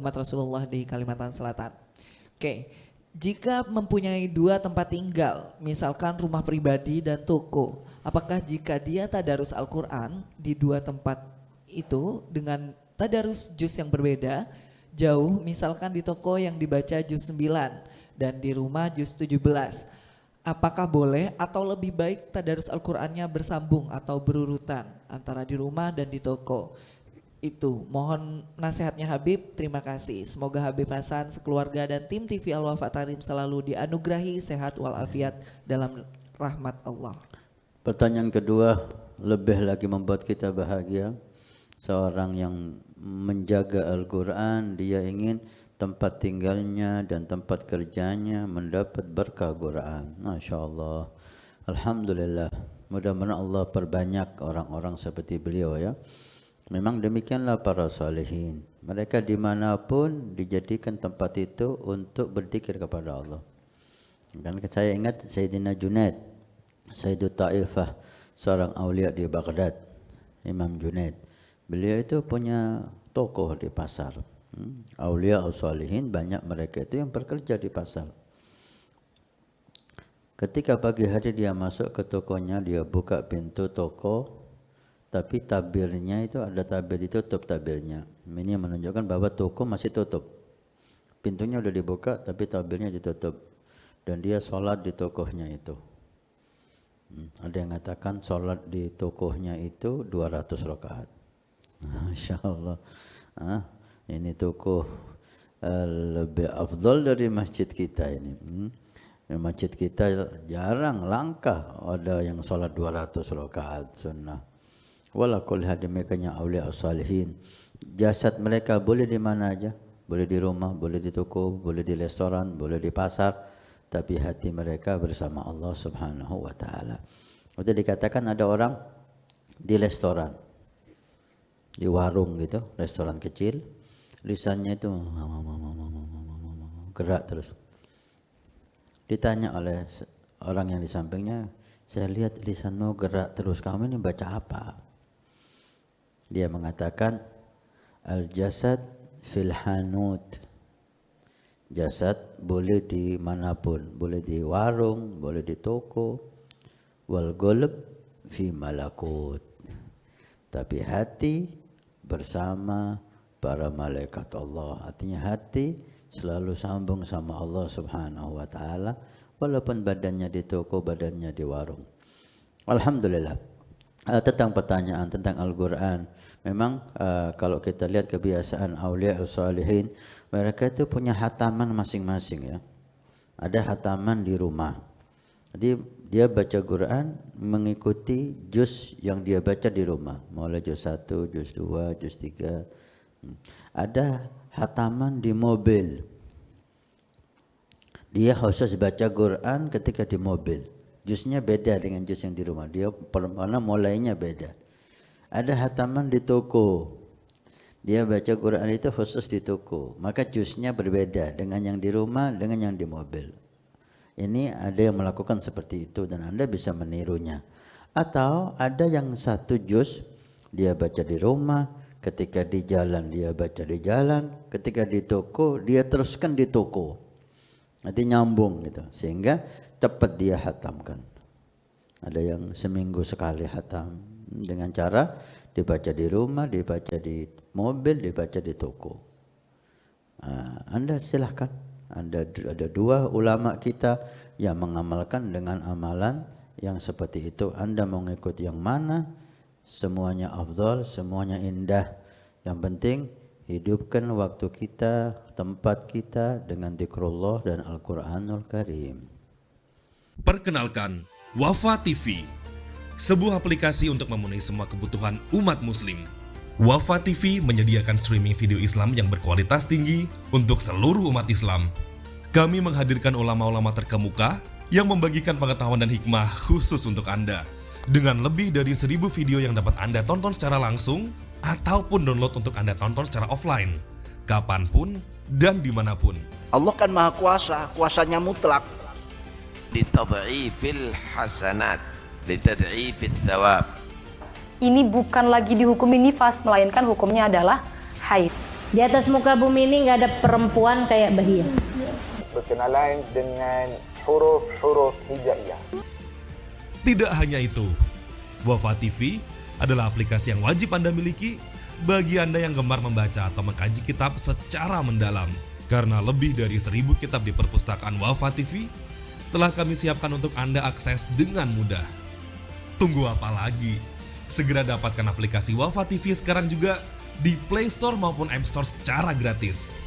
umat Rasulullah di Kalimantan Selatan. Oke, jika mempunyai dua tempat tinggal, misalkan rumah pribadi dan toko, apakah jika dia tadarus Al-Quran di dua tempat itu dengan tadarus juz yang berbeda, jauh, misalkan di toko yang dibaca juz 9 dan di rumah juz 17, apakah boleh atau lebih baik tadarus Al-Qur'annya bersambung atau berurutan antara di rumah dan di toko? Itu mohon nasihatnya Habib, terima kasih. Semoga Habib Hasan, sekeluarga dan tim TV Al-Wafa Tarim selalu dianugerahi sehat walafiat dalam rahmat Allah. Pertanyaan kedua lebih lagi membuat kita bahagia. Seorang yang menjaga Al-Quran, dia ingin tempat tinggalnya dan tempat kerjanya mendapat berkah Quran. Masya Allah, Alhamdulillah. Mudah-mudahan Allah perbanyak orang-orang seperti beliau ya. Memang demikianlah para salihin. Mereka dimanapun dijadikan tempat itu untuk berzikir kepada Allah. Kan saya ingat Sayyidina Junaid, Sayyidut Ta'ifah, seorang aulia di Baghdad, Imam Junaid. Beliau itu punya toko di pasar. Aulia as-salihin banyak mereka itu yang bekerja di pasar. Ketika pagi hari dia masuk ke tokonya, dia buka pintu toko, tapi tabirnya itu ada tabir ditutup tabirnya. Ini menunjukkan bahwa toko masih tutup. Pintunya udah dibuka tapi tabirnya ditutup. Dan dia sholat di tokohnya itu. Ada yang mengatakan sholat di tokohnya itu 200 rakaat. Masya Allah. Ini toko lebih afdal dari masjid kita ini. Masjid kita jarang, langka ada yang sholat 200 rakaat sunnah. Walakul hadimikanya awliya as-salihin. Jasad mereka boleh di mana aja. Boleh di rumah, boleh di toko, boleh di restoran, boleh di pasar. Tapi hati mereka bersama Allah subhanahu wa ta'ala. Itu dikatakan ada orang di restoran, di warung gitu, restoran kecil, lisannya itu gerak terus. Ditanya oleh orang yang di sampingnya, saya lihat lisanmu gerak terus, kamu ini baca apa? Dia mengatakan, al-jasad fil hanut. Jasad boleh di manapun, boleh di warung, boleh di toko. Wal golb fi malakut. Tapi hati bersama para malaikat Allah. Artinya hati selalu sambung sama Allah subhanahu wa ta'ala. Walaupun badannya di toko, badannya di warung. Alhamdulillah. Tentang pertanyaan tentang Al-Quran. Memang kalau kita lihat kebiasaan awliya as-salihin, mereka itu punya hataman masing-masing ya. Ada hataman di rumah. Jadi dia baca Quran mengikuti juz yang dia baca di rumah. Mulai juz 1, juz 2, juz 3. Ada hataman di mobil. Dia khusus baca Quran ketika di mobil. Juznya beda dengan juz yang di rumah. Dia karena mulainya beda. Ada hataman di toko. Dia baca Quran itu khusus di toko. Maka juznya berbeda dengan yang di rumah, dengan yang di mobil. Ini ada yang melakukan seperti itu dan Anda bisa menirunya. Atau ada yang satu juz dia baca di rumah, ketika di jalan dia baca di jalan, ketika di toko dia teruskan di toko. Nanti nyambung gitu. Sehingga cepat dia hatamkan. Ada yang seminggu sekali hatam dengan cara dibaca di rumah, dibaca di mobil, dibaca di toko. Anda silahkan. Ada dua ulama kita yang mengamalkan dengan amalan yang seperti itu. Anda mau ngikut yang mana? Semuanya afdal, semuanya indah. Yang penting hidupkan waktu kita, tempat kita dengan zikrullah dan Al-Quranul Karim. Perkenalkan, Wafa TV, sebuah aplikasi untuk memenuhi semua kebutuhan umat muslim. Wafa TV menyediakan streaming video Islam yang berkualitas tinggi untuk seluruh umat Islam. Kami menghadirkan ulama-ulama terkemuka yang membagikan pengetahuan dan hikmah khusus untuk Anda. Dengan lebih dari 1000 video yang dapat Anda tonton secara langsung ataupun download untuk Anda tonton secara offline, kapanpun dan dimanapun. Allah kan maha kuasa, kuasanya mutlak. Litad'ifil hasanat, litad'ifil thawab. Ini bukan lagi dihukum nifas, melainkan hukumnya adalah haid. Di atas muka bumi ini nggak ada perempuan kayak Bahia. Berkenalan dengan huruf-huruf hijaiyah. Tidak hanya itu, Wafa TV adalah aplikasi yang wajib Anda miliki bagi Anda yang gemar membaca atau mengkaji kitab secara mendalam. Karena lebih dari 1000 kitab di perpustakaan Wafa TV telah kami siapkan untuk Anda akses dengan mudah. Tunggu apa lagi? Segera dapatkan aplikasi Wafa TV sekarang juga di Play Store maupun App Store secara gratis.